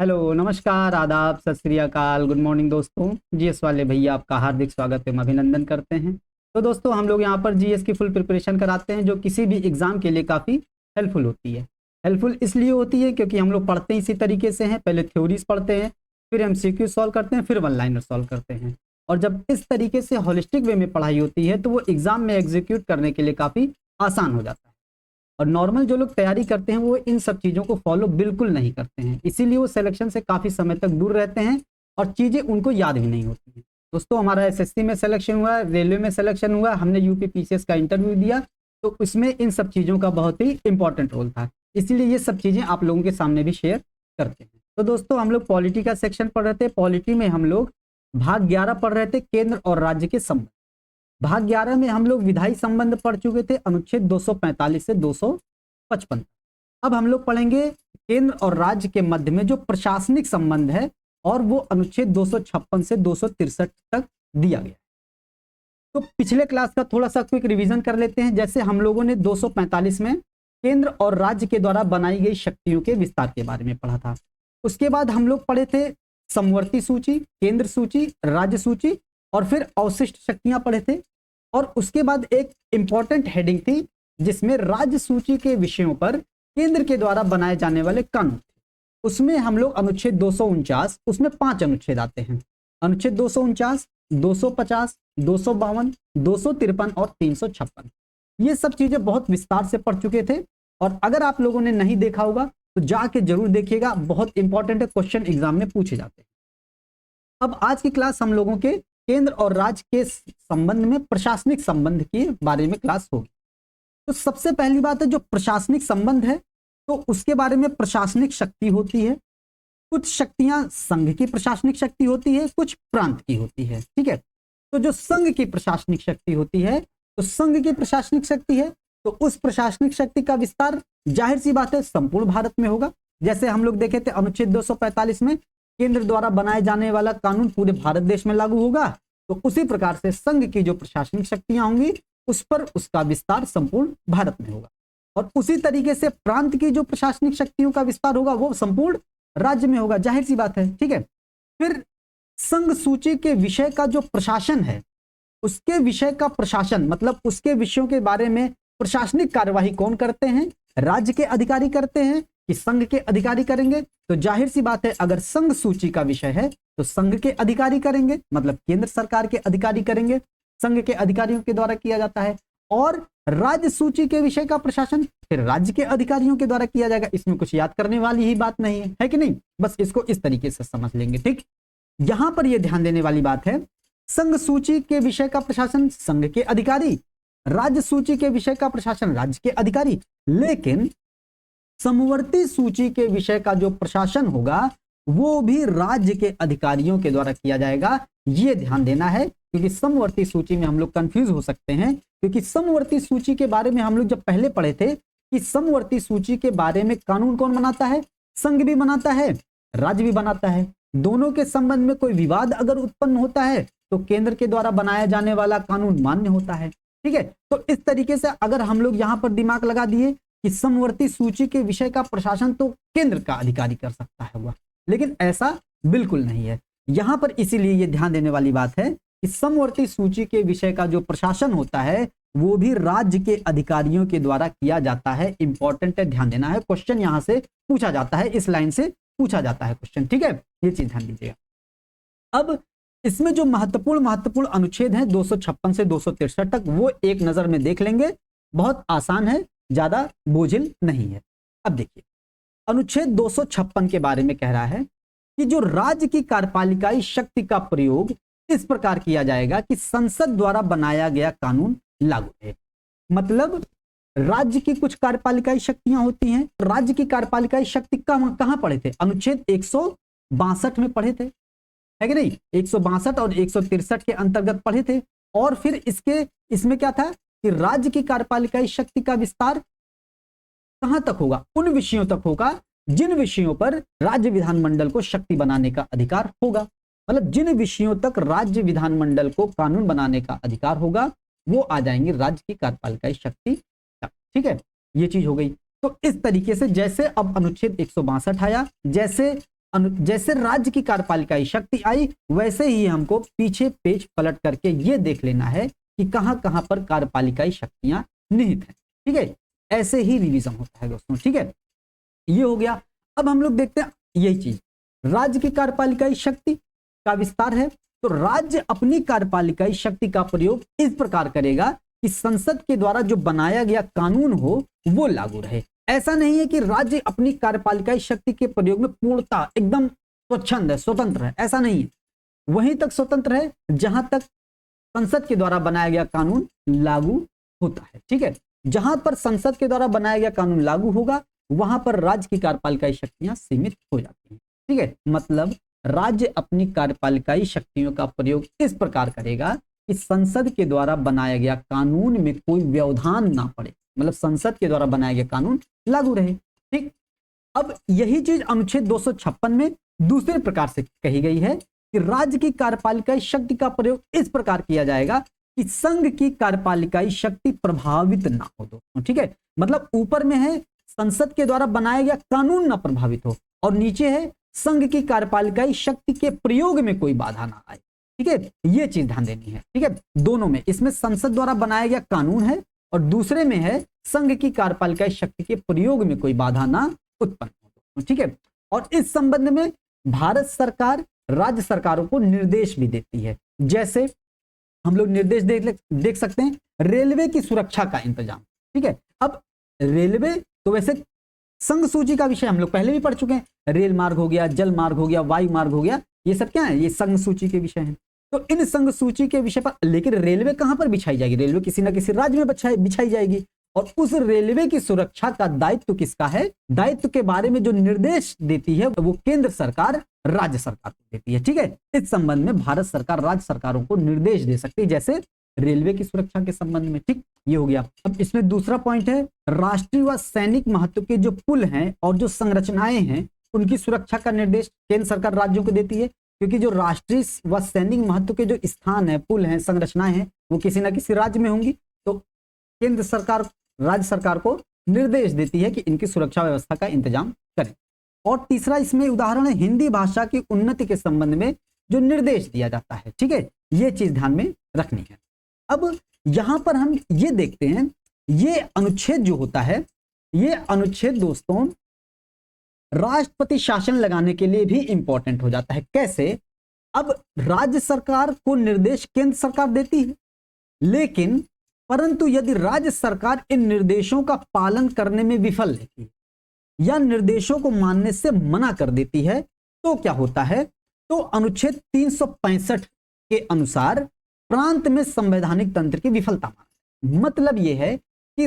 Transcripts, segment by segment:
Hello, नमस्कार, आदाब, सत श्री अकाल, गुड मॉर्निंग दोस्तों। जीएस वाले भैया आपका हार्दिक स्वागत एवं अभिनंदन करते हैं। तो दोस्तों हम लोग यहाँ पर जीएस की फुल प्रिपरेशन कराते हैं जो किसी भी एग्जाम के लिए काफ़ी हेल्पफुल होती है। हेल्पफुल इसलिए होती है क्योंकि हम लोग पढ़ते हैं इसी तरीके से हैं, पहले थ्योरीज पढ़ते हैं, फिर एमसीक्यू सॉल्व करते हैं, फिर वन लाइनर सॉल्व करते हैं। और जब इस तरीके से होलिस्टिक वे में पढ़ाई होती है तो वो एग्जाम में एग्जीक्यूट करने के लिए काफ़ी आसान हो जाता है। और नॉर्मल जो लोग तैयारी करते हैं वो इन सब चीज़ों को फॉलो बिल्कुल नहीं करते हैं, इसीलिए वो सिलेक्शन से काफ़ी समय तक दूर रहते हैं और चीज़ें उनको याद भी नहीं होती हैं। दोस्तों हमारा एसएससी में सिलेक्शन हुआ, रेलवे में सिलेक्शन हुआ, हमने यूपी पीसीएस का इंटरव्यू दिया, तो उसमें इन सब चीज़ों का बहुत ही इंपॉर्टेंट रोल था, इसीलिए ये सब चीज़ें आप लोगों के सामने भी शेयर करते हैं। तो दोस्तों हम लोग पॉलिटी का सेक्शन पढ़ रहे थे। पॉलिटी में हम लोग भाग 11 पढ़ रहे थे, केंद्र और राज्य के संबंध। भाग 11 में हम लोग विधायी संबंध पढ़ चुके थे, अनुच्छेद 245 से 255। अब हम लोग पढ़ेंगे केंद्र और राज्य के मध्य में जो प्रशासनिक संबंध है, और वो अनुच्छेद 256 से 263 तक दिया गया है। तो पिछले क्लास का थोड़ा सा क्विक रिवीजन कर लेते हैं। जैसे हम लोगों ने 245 में केंद्र और राज्य के द्वारा बनाई गई शक्तियों के विस्तार के बारे में पढ़ा था। उसके बाद हम लोग पढ़े थे समवर्ती सूची, केंद्र सूची, राज्य सूची, और फिर अवशिष्ट शक्तियां पढ़े थे। और उसके बाद एक इंपॉर्टेंट हेडिंग थी जिसमें राज्य सूची के विषयों पर केंद्र के द्वारा बनाए जाने वाले कानून थे। उसमें हम लोग अनुच्छेद 249, उसमें 5 अनुच्छेद आते हैं। अनुच्छेद 249, 250, 252, 253 और 356। ये सब चीजें बहुत विस्तार से पढ़ चुके थे, और अगर आप लोगों ने नहीं देखा होगा तो जाके जरूर देखिएगा, बहुत इंपॉर्टेंट है, क्वेश्चन एग्जाम में पूछे जाते हैं। अब आज की क्लास हम लोगों के केंद्र और राज्य के संबंध में प्रशासनिक संबंध के बारे में क्लास होगी। तो सबसे पहली बात है, जो प्रशासनिक संबंध है तो उसके बारे में प्रशासनिक शक्ति होती है। कुछ शक्तियां संघ की प्रशासनिक शक्ति होती है, कुछ प्रांत की होती है। ठीक है, तो जो संघ की प्रशासनिक शक्ति होती है, तो संघ की प्रशासनिक शक्ति है तो उस प्रशासनिक शक्ति का विस्तार जाहिर सी बात है संपूर्ण भारत में होगा। जैसे हम लोग देखे थे अनुच्छेद 245 में केंद्र द्वारा बनाए जाने वाला कानून पूरे भारत देश में लागू होगा, तो उसी प्रकार से संघ की जो प्रशासनिक शक्तियां होंगी उस पर उसका विस्तार संपूर्ण भारत में होगा। और उसी तरीके से प्रांत की जो प्रशासनिक शक्तियों का विस्तार होगा वो संपूर्ण राज्य में होगा, जाहिर सी बात है। ठीक है, फिर संघ सूची के विषय का जो प्रशासन है, उसके विषय का प्रशासन मतलब उसके विषयों के बारे में प्रशासनिक कार्यवाही कौन करते हैं, राज्य के अधिकारी करते हैं कि संघ के अधिकारी करेंगे? तो जाहिर सी बात है, अगर संघ सूची का विषय है तो संघ के अधिकारी करेंगे, मतलब केंद्र सरकार के अधिकारी करेंगे, संघ के अधिकारियों के द्वारा किया जाता है। और राज्य सूची के विषय का प्रशासन फिर राज्य के अधिकारियों के द्वारा किया जाएगा। इसमें कुछ याद करने वाली ही बात नहीं है कि नहीं? बस इसको इस तरीके से समझ लेंगे। ठीक, यहां पर यह ध्यान देने वाली बात है, संघ सूची के विषय का प्रशासन संघ के अधिकारी, राज्य सूची के विषय का प्रशासन राज्य के अधिकारी, लेकिन समवर्ती सूची के विषय का जो प्रशासन होगा वो भी राज्य के अधिकारियों के द्वारा किया जाएगा। ये ध्यान देना है, क्योंकि समवर्ती सूची में हम लोग कंफ्यूज हो सकते हैं, क्योंकि समवर्ती सूची के बारे में हम लोग जब पहले पढ़े थे कि समवर्ती सूची के बारे में कानून कौन बनाता है, संघ भी बनाता है, राज्य भी बनाता है। दोनों के संबंध में कोई विवाद अगर उत्पन्न होता है तो केंद्र के द्वारा बनाया जाने वाला कानून मान्य होता है। ठीक है, तो इस तरीके से अगर हम लोग यहाँ पर दिमाग लगा दिए कि समवर्ती सूची के विषय का प्रशासन तो केंद्र का अधिकारी कर सकता है हुआ, लेकिन ऐसा बिल्कुल नहीं है यहां पर। इसीलिए यह ध्यान देने वाली बात है कि समवर्ती सूची के विषय का जो प्रशासन होता है वो भी राज्य के अधिकारियों के द्वारा किया जाता है। इंपॉर्टेंट है, ध्यान देना है, क्वेश्चन यहां से पूछा जाता है, इस लाइन से पूछा जाता है क्वेश्चन। ठीक है, ये चीज ध्यान दीजिएगा। अब इसमें जो महत्वपूर्ण अनुच्छेद हैं 256 से 263 तक, वो एक नजर में देख लेंगे, बहुत आसान है, ज्यादा बोझिल नहीं है। अब देखिए, अनुच्छेद 256 के बारे में कह रहा है कि जो राज्य की कार्यपालिकाई शक्ति का प्रयोग इस प्रकार किया जाएगा कि संसद द्वारा बनाया गया कानून लागू है। मतलब राज्य की कुछ कार्यपालिकाई शक्तियां होती हैं, राज्य की कार्यपालिकाई शक्ति कहां पढ़े थे? अनुच्छेद 162 में पढ़े थे, है कि नहीं? 162 और 163 के अंतर्गत पढ़े थे। और फिर इसमें क्या था कि राज्य की कार्यपालिकाई शक्ति का विस्तार कहां तक होगा? उन विषयों तक होगा जिन विषयों पर राज्य विधानमंडल को शक्ति बनाने का अधिकार होगा। मतलब जिन विषयों तक राज्य विधानमंडल को कानून बनाने का अधिकार होगा वो आ जाएंगे राज्य की कार्यपालिकाई शक्ति तक। ठीक है, ये चीज हो गई। तो इस तरीके से जैसे अब अनुच्छेद 162 आया, जैसे जैसे राज्य की कार्यपालिकाई शक्ति आई वैसे ही हमको पीछे पेज पलट करके ये देख लेना है कि कहां कहां पर कार्यपालिकाई शक्तियां निहित हैं। ठीक है, ऐसे ही रिवीजन होता है दोस्तों। ठीक है, ये हो गया। अब हम लोग देखते हैं यही चीज, राज्य की कार्यपालिकाई शक्ति का विस्तार है। तो राज्य अपनी कार्यपालिकाई शक्ति का प्रयोग इस प्रकार करेगा कि संसद के द्वारा जो बनाया गया कानून हो वो लागू रहे। ऐसा नहीं है कि राज्य अपनी कार्यपालिकाई शक्ति के प्रयोग में पूर्णतः एकदम स्वच्छंद है, स्वतंत्र है, ऐसा नहीं है। वहीं तक स्वतंत्र है जहां तक संसद के द्वारा बनाया गया कानून लागू होता है। ठीक है, जहां पर संसद के द्वारा बनाया गया कानून लागू होगा वहां पर राज्य की कार्यपालिकाई शक्तियां सीमित हो जाती हैं। ठीक है, मतलब राज्य अपनी कार्यपालिकाई शक्तियों का प्रयोग इस प्रकार करेगा कि संसद के द्वारा बनाया गया कानून में कोई व्यवधान ना पड़े, मतलब संसद के द्वारा बनाया गया कानून लागू रहे। ठीक, अब यही चीज अनुच्छेद 256 में दूसरे प्रकार से कही गई है कि राज्य की कार्यपालिकाई शक्ति का प्रयोग इस प्रकार किया जाएगा कि संघ की कार्यपालिकाई शक्ति प्रभावित ना हो दोस्तों। ठीक है, मतलब ऊपर में है संसद के द्वारा बनाया गया कानून ना प्रभावित हो और नीचे है संघ की कार्यपालिकाई शक्ति के प्रयोग में कोई बाधा ना आए। ठीक है, ये चीज ध्यान देनी है। ठीक है, दोनों में, इसमें संसद द्वारा बनाया गया कानून है और दूसरे में है संघ की कार्यपालिकाई शक्ति के प्रयोग में कोई बाधा ना उत्पन्न हो। ठीक है, और इस संबंध में भारत सरकार राज्य सरकारों को निर्देश भी देती है। जैसे हम लोग निर्देश देख सकते हैं, रेलवे की सुरक्षा का इंतजाम। ठीक है, अब रेलवे तो वैसे संघ सूची का विषय हम लोग पहले भी पढ़ चुके हैं, रेल मार्ग हो गया, जल मार्ग हो गया, वायु मार्ग हो गया, ये सब क्या है, ये संघ सूची के विषय हैं। तो इन संघ सूची के विषय पर, लेकिन रेलवे कहां पर बिछाई जाएगी, रेलवे किसी ना किसी राज्य में बिछाई जाएगी और उस रेलवे की सुरक्षा का दायित्व किसका है, दायित्व के बारे में जो निर्देश देती है वो केंद्र सरकार राज्य सरकार को देती है। ठीक है, इस संबंध में भारत सरकार राज्य सरकारों को निर्देश दे सकती है, जैसे रेलवे की सुरक्षा के संबंध में। ठीक, ये हो गया। अब इसमें दूसरा पॉइंट है, राष्ट्रीय व सैनिक महत्व के जो पुल हैं और जो संरचनाएं हैं उनकी सुरक्षा का निर्देश केंद्र सरकार राज्यों को देती है, क्योंकि जो राष्ट्रीय व सैनिक महत्व के जो स्थान है, पुल हैं, संरचनाएं हैं, वो किसी ना किसी राज्य में होंगी। तो केंद्र सरकार राज्य सरकार को निर्देश देती है कि इनकी सुरक्षा व्यवस्था का इंतजाम करें। और तीसरा इसमें उदाहरण है हिंदी भाषा की उन्नति के संबंध में जो निर्देश दिया जाता है। ठीक है, ये चीज ध्यान में रखनी है। अब यहां पर हम ये देखते हैं, ये अनुच्छेद जो होता है, ये अनुच्छेद दोस्तों राष्ट्रपति शासन लगाने के लिए भी इंपॉर्टेंट हो जाता है। कैसे, अब राज्य सरकार को निर्देश केंद्र सरकार देती है, लेकिन परंतु यदि राज्य सरकार इन निर्देशों का पालन करने में विफल रहती है या निर्देशों को मानने से मना कर देती है तो क्या होता है, तो अनुच्छेद 365 के अनुसार प्रांत में संवैधानिक तंत्र की विफलता माना। मतलब यह है कि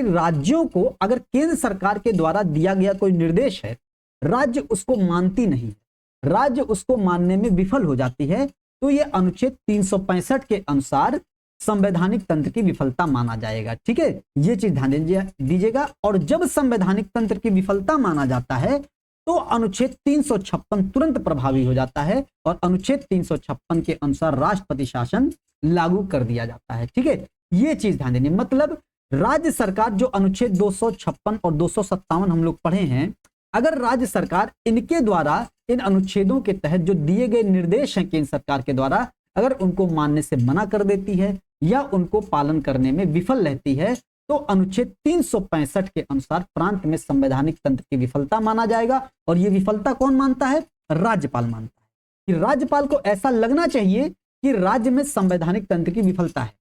राज्यों को अगर केंद्र सरकार के द्वारा दिया गया कोई निर्देश है, राज्य उसको मानती नहीं है, राज्य उसको मानने में विफल हो जाती है, तो यह अनुच्छेद 365 के अनुसार संवैधानिक तंत्र की विफलता माना जाएगा। ठीक है, ये चीज ध्यान दीजिएगा। और जब संवैधानिक तंत्र की विफलता माना जाता है तो अनुच्छेद 356 तुरंत प्रभावी हो जाता है और अनुच्छेद 356 के अनुसार राष्ट्रपति शासन लागू कर दिया जाता है। ठीक है, ये चीज ध्यान देनी। मतलब राज्य सरकार जो अनुच्छेद 256 और 257 हम लोग पढ़े हैं, अगर राज्य सरकार इनके द्वारा इन अनुच्छेदों के तहत जो दिए गए निर्देश हैं केंद्र सरकार के द्वारा, अगर उनको मानने से मना कर देती है या उनको पालन करने में विफल रहती है तो अनुच्छेद 365 के अनुसार प्रांत में संवैधानिक तंत्र की विफलता माना जाएगा। और यह विफलता कौन मानता है, राज्यपाल मानता है। कि राज्यपाल को ऐसा लगना चाहिए कि राज्य में संवैधानिक तंत्र की विफलता है,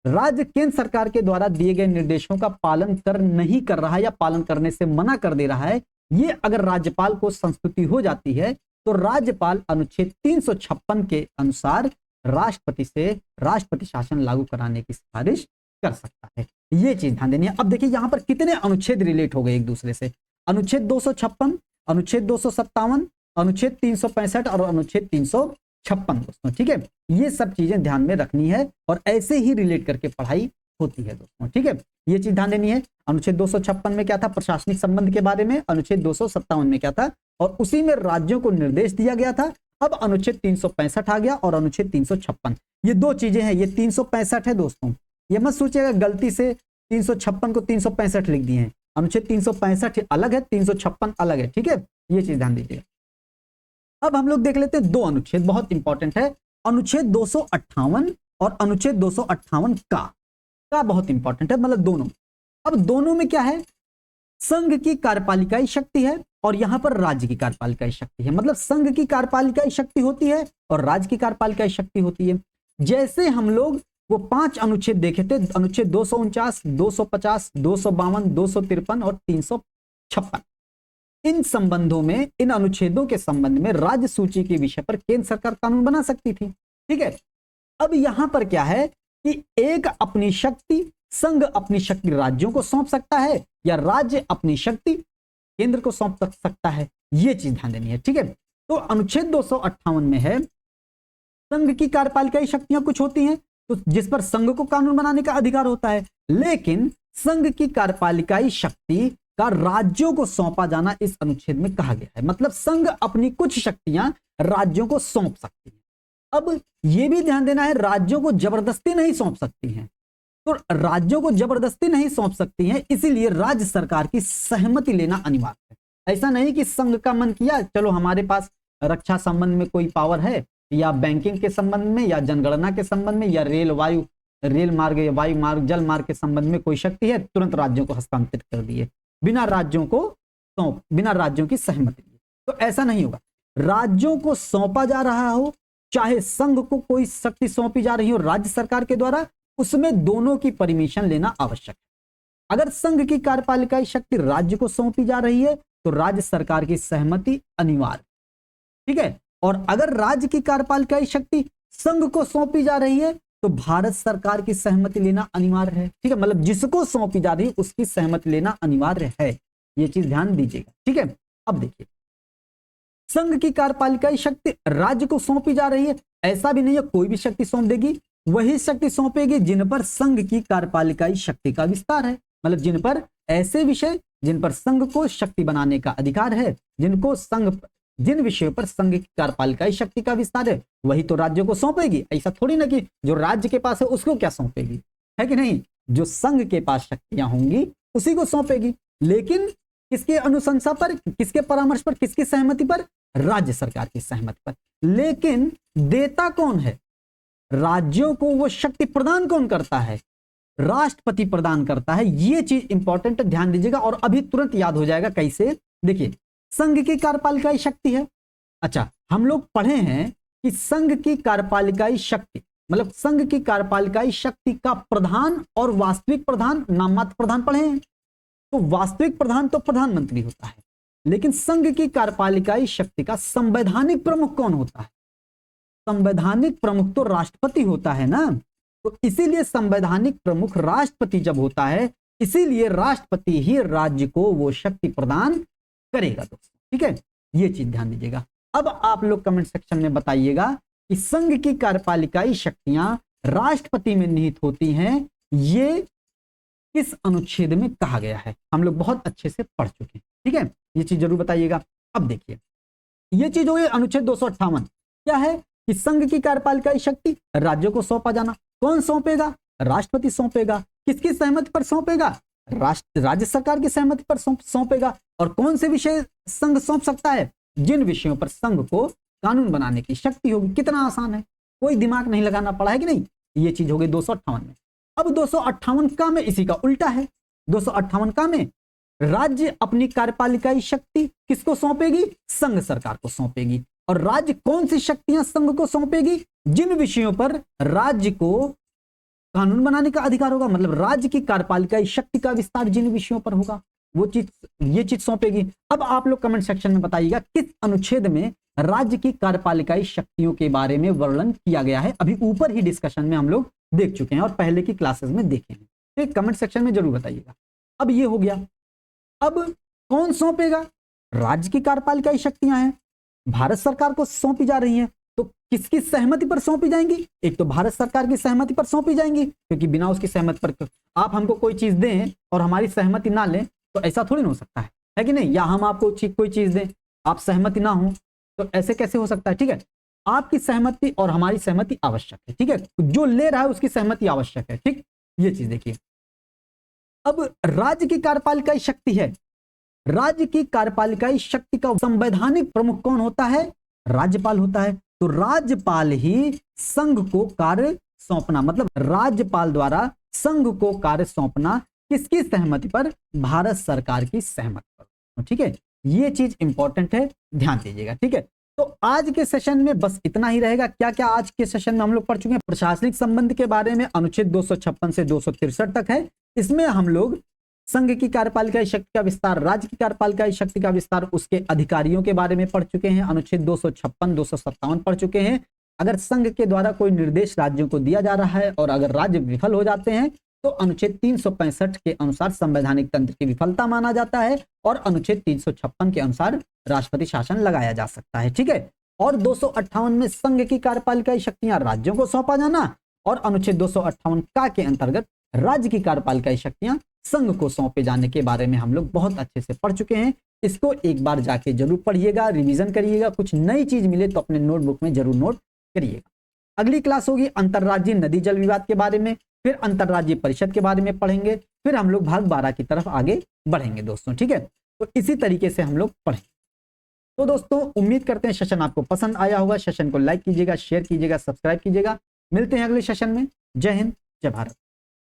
राज्य केंद्र सरकार के द्वारा दिए गए निर्देशों का पालन नहीं कर रहा है या पालन करने से मना कर दे रहा है, ये अगर राज्यपाल को संस्तुति हो जाती है तो राज्यपाल अनुच्छेद 356 के अनुसार राष्ट्रपति से राष्ट्रपति शासन लागू कराने की सिफारिश कर सकता है। ये चीज ध्यान देनी है। अब देखिए यहां पर कितने अनुच्छेद रिलेट हो गए एक दूसरे से, अनुच्छेद 256, अनुच्छेद 257, अनुच्छेद 365 और अनुच्छेद 356 दोस्तों। ठीक है, ये सब चीजें ध्यान में रखनी है और ऐसे ही रिलेट करके पढ़ाई होती है दोस्तों। ठीक है, ये चीज ध्यान देनी है। अनुच्छेद 256 में क्या था, प्रशासनिक संबंध के बारे में, अनुच्छेद 257 में क्या था, और उसी में राज्यों को निर्देश दिया गया था। अब अनुच्छेद 365 आ गया और अनुच्छेद 356, ये दो चीजें हैं। ये 365 है दोस्तों, ये मत सोचिएगा गलती से 356 को 365 लिख दिए हैं। अनुच्छेद 365 अलग है, 356 अलग है। ठीक है, ये चीज ध्यान दीजिएगा। अब हम लोग देख लेते हैं दो अनुच्छेद, बहुत इंपॉर्टेंट है, अनुच्छेद 258 और अनुच्छेद 258 का बहुत इंपॉर्टेंट है, मतलब दोनों। अब दोनों में क्या है, संघ की कार्यपालिकाई शक्ति है और यहां पर राज्य की कार्यपालिकाई शक्ति है। मतलब संघ की कार्यपालिकाई शक्ति होती है और राज्य की कार्यपालिकाई शक्ति होती है। जैसे हम लोग वो 5 अनुच्छेद देखे थे, अनुच्छेद 249, 250, 252, 253 और 356, इन संबंधों में, इन अनुच्छेदों के संबंध में राज्य सूची के विषय पर केंद्र सरकार कानून बना सकती थी। ठीक है, अब यहां पर क्या है कि एक अपनी शक्ति, संघ अपनी शक्ति राज्यों को सौंप सकता है या राज्य अपनी शक्ति केंद्र को सौंप सकता है, यह चीज ध्यान देनी है। ठीक है, तो अनुच्छेद 258 में है संघ की कार्यपालिकाई शक्तियां कुछ होती हैं तो जिस पर संघ को कानून बनाने का अधिकार होता है, लेकिन संघ की कार्यपालिकाई शक्ति का राज्यों को सौंपा जाना इस अनुच्छेद में कहा गया है। मतलब संघ अपनी कुछ शक्तियां राज्यों को सौंप सकती है। अब यह भी ध्यान देना है, राज्यों को जबरदस्ती नहीं सौंप सकती हैं। तो राज्यों को जबरदस्ती नहीं सौंप सकती हैं, इसीलिए राज्य सरकार की सहमति लेना अनिवार्य है। ऐसा नहीं कि संघ का मन किया, चलो हमारे पास रक्षा संबंध में कोई पावर है या बैंकिंग के संबंध में या जनगणना के संबंध में या रेल मार्ग या वायु मार्ग, जल मार्ग के संबंध में कोई शक्ति है, तुरंत राज्यों को हस्तांतरित कर दिए बिना राज्यों को सौंप, बिना राज्यों की सहमति लिए। तो ऐसा नहीं होगा, राज्यों को सौंपा जा रहा हो, चाहे संघ को कोई शक्ति सौंपी जा रही हो राज्य सरकार के द्वारा, उसमें दोनों की परमिशन लेना आवश्यक है। अगर संघ की कार्यपालिकाई शक्ति राज्य को सौंपी जा रही है तो राज्य सरकार की सहमति अनिवार्य। ठीक है, और अगर राज्य की कार्यपालिकाई शक्ति संघ को सौंपी जा रही है तो भारत सरकार की सहमति लेना अनिवार्य है। ठीक है, मतलब जिसको सौंपी जा रही है उसकी सहमति लेना अनिवार्य है, यह चीज ध्यान दीजिएगा। ठीक है, अब देखिए, संघ की कार्यपालिकाई शक्ति राज्य को सौंपी जा रही है, ऐसा भी नहीं है कोई भी शक्ति सौंप देगी, वही शक्ति सौंपेगी जिन पर संघ की कार्यपालिकाई शक्ति का विस्तार है। मतलब जिन पर ऐसे विषय जिन पर संघ को शक्ति बनाने का अधिकार है, जिन विषयों पर संघ की कार्यपालिकाई शक्ति का विस्तार है, वही तो राज्यों को सौंपेगी। ऐसा थोड़ी ना कि जो राज्य के पास है उसको क्या सौंपेगी, है कि नहीं, जो संघ के पास शक्तियां होंगी उसी को सौंपेगी। लेकिन किसके अनुशंसा पर, किसके परामर्श पर, किसकी सहमति पर, राज्य सरकार की सहमति पर। लेकिन देता कौन है, राज्यों को वो शक्ति प्रदान कौन करता है, राष्ट्रपति प्रदान करता है। ये चीज इंपॉर्टेंट है, ध्यान दीजिएगा और अभी तुरंत याद हो जाएगा। कैसे, देखिए, संघ की कार्यपालिकाई शक्ति है। अच्छा, हम लोग पढ़े हैं कि संघ की कार्यपालिकाई शक्ति, मतलब संघ की कार्यपालिकाई शक्ति का प्रधान और वास्तविक प्रधान, नाममात्र प्रधान पढ़े हैं। तो वास्तविक प्रधान तो प्रधानमंत्री होता है, लेकिन संघ की कार्यपालिकाई शक्ति का संवैधानिक प्रमुख कौन होता है, संवैधानिक प्रमुख तो राष्ट्रपति होता है ना। तो इसीलिए संवैधानिक प्रमुख राष्ट्रपति जब होता है, इसीलिए राष्ट्रपति ही राज्य को वो शक्ति प्रदान करेगा दोस्तों। ठीक है, ये चीज ध्यान दीजिएगा। अब आप लोग कमेंट सेक्शन में बताइएगा कि संघ की कार्यपालिकाई शक्तियां राष्ट्रपति में निहित होती हैं, ये किस अनुच्छेद में कहा गया है। हम लोग बहुत अच्छे से पढ़ चुके हैं। ठीक है, ये चीज जरूर बताइएगा। अब देखिए, ये चीज हो गई अनुच्छेद 258, क्या है कि संघ की कार्यपालिकाई शक्ति राज्यों को सौंपा जाना। कौन सौंपेगा, राष्ट्रपति सौंपेगा। किसकी सहमति पर सौंपेगा, राज्य सरकार की सहमति पर सौंपेगा। और कौन से विषय संघ सौंप सकता है, जिन विषयों पर संघ को कानून बनाने की शक्ति होगी। कितना आसान है, कोई दिमाग नहीं लगाना पड़ा है कि नहीं। ये चीज हो गई 258 में। अब 258 का में इसी का उल्टा है। 258 का में राज्य अपनी कार्यपालिकाई शक्ति किसको सौंपेगी, संघ सरकार को सौंपेगी। और राज्य कौन सी शक्तियां संघ को सौंपेगी, जिन विषयों पर राज्य को कानून बनाने का अधिकार होगा। मतलब राज्य की कार्यपालिकाई शक्ति का विस्तार जिन विषयों पर होगा वो चीज, ये चीज सौंपेगी। अब आप लोग कमेंट सेक्शन में बताइएगा किस अनुच्छेद में राज्य की कार्यपालिकाई शक्तियों के बारे में वर्णन किया गया है। अभी ऊपर ही डिस्कशन में हम लोग देख चुके हैं और पहले की क्लासेस में देखे हैं। तो कमेंट सेक्शन में जरूर बताइएगा। अब ये हो गया। अब कौन सौंपेगा, राज्य की कार्यपालिकाई शक्तियां हैं, भारत सरकार को सौंपी जा रही हैं। तो किसकी सहमति पर सौंपी जाएंगी, एक तो भारत सरकार की सहमति पर सौंपी जाएंगी, क्योंकि बिना उसकी सहमति पर आप हमको कोई चीज दें और हमारी सहमति ना लें तो ऐसा थोड़ी ना हो सकता है कि नहीं। या हम आपको कोई चीज दें, आप सहमति ना हो तो ऐसे कैसे हो सकता है। ठीक है, आपकी सहमति और हमारी सहमति आवश्यक है। ठीक है, जो ले रहा है उसकी सहमति आवश्यक है। ठीक, ये चीज देखिए। अब राज्य की कार्यपालिकाई शक्ति है, राज्य की कार्यपालिकाई शक्ति का संवैधानिक प्रमुख कौन होता है, राज्यपाल होता है। तो राज्यपाल ही संघ को कार्य सौंपना, मतलब राज्यपाल द्वारा संघ को कार्य सौंपना किसकी सहमति पर? भारत सरकार की सहमति पर। ठीक है, ये चीज इंपॉर्टेंट है, ध्यान दीजिएगा। ठीक है, तो आज के सेशन में बस इतना ही रहेगा। क्या क्या आज के सेशन में हम लोग पढ़ चुके हैं? प्रशासनिक संबंध के बारे में अनुच्छेद 256 से 263 तक है। इसमें हम लोग संघ की कार्यपालिका शक्ति का विस्तार, राज्य की कार्यपालिका शक्ति का विस्तार, उसके अधिकारियों के बारे में पढ़ चुके हैं। अनुच्छेद 256, 257 पढ़ चुके हैं। अगर संघ के द्वारा कोई निर्देश राज्यों को दिया जा रहा है और अगर राज्य विफल हो जाते हैं तो अनुच्छेद 365 के अनुसार संवैधानिक तंत्र की विफलता माना जाता है और अनुच्छेद 356 के अनुसार राष्ट्रपति शासन लगाया जा सकता है। ठीक है, और 258 में संघ की कार्यपालिका शक्तियां राज्यों को सौंपा जाना और अनुच्छेद 258 का के अंतर्गत राज्य की कार्यपालिका शक्तियां संघ को सौंपे जाने के बारे में हम लोग बहुत अच्छे से पढ़ चुके हैं। इसको एक बार जाके जरूर पढ़िएगा, रिवीजन करिएगा। कुछ नई चीज मिले तो अपने नोटबुक में जरूर नोट करिएगा। अगली क्लास होगी अंतरराज्यीय नदी जल विवाद के बारे में, फिर अंतरराज्यीय परिषद के बारे में पढ़ेंगे, फिर हम लोग भाग 12 की तरफ आगे बढ़ेंगे दोस्तों। ठीक है, तो इसी तरीके से हम लोग पढ़ेंगे। तो दोस्तों उम्मीद करते हैं सेशन आपको पसंद आया होगा। सेशन को लाइक कीजिएगा, शेयर कीजिएगा, सब्सक्राइब कीजिएगा। मिलते हैं अगले सेशन में। जय हिंद, जय भारत।